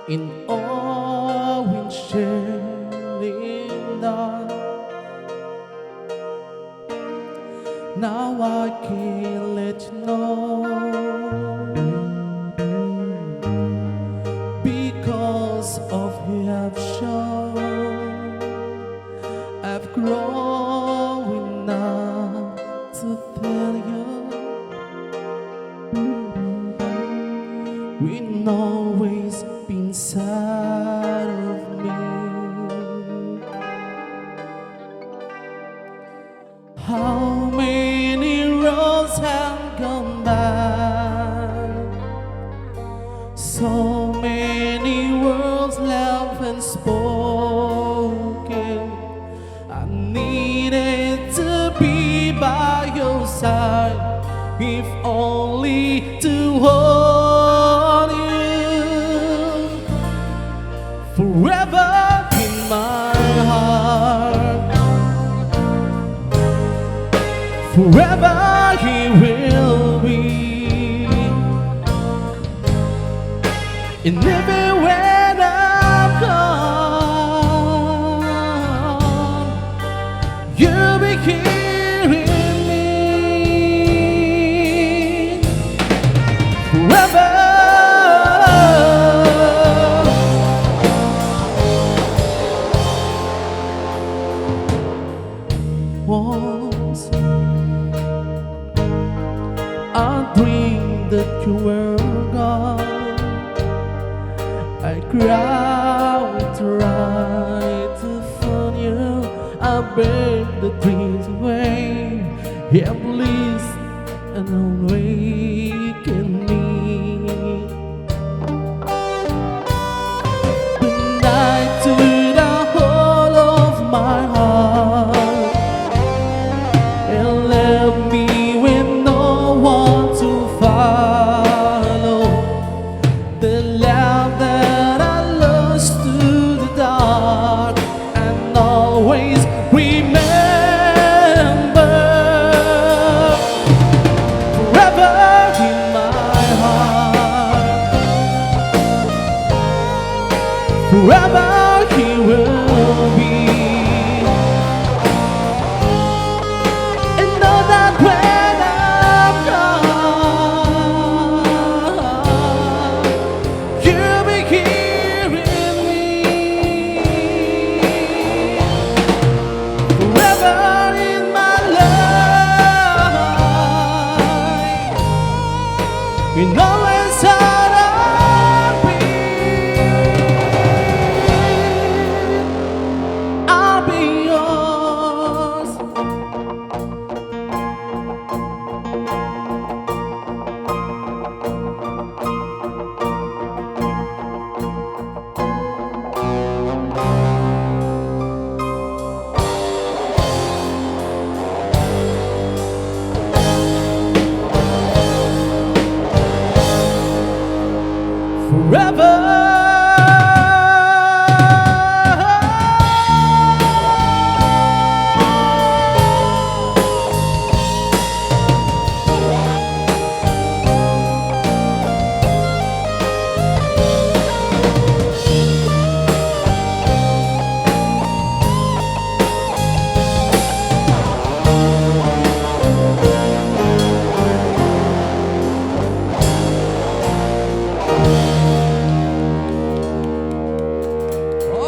in awe and sharing that. Now I can let you know, because of who you have shown, I've grown enough to tell you we've always been inside of me. How many roads have gone by, so many words left unspoken. I needed to be by your side, if only to hold you forever in my heart. Forever he will be, and everywhere I've gone, you'll be hearing me forever. Once I dreamed that you were gone, I cried to try to find you. I begged the dreams away, yeah, please, and awaken me. The night to the whole of my heart, and left me with no one to follow. The love that I lost to the dark, and always remember forever in my heart. Forever he will be, and know that when I'm gone, you'll be hearing me forever in my life. You know it's hard I'll be yours. Forever.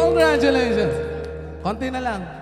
Congratulations! Konti na lang.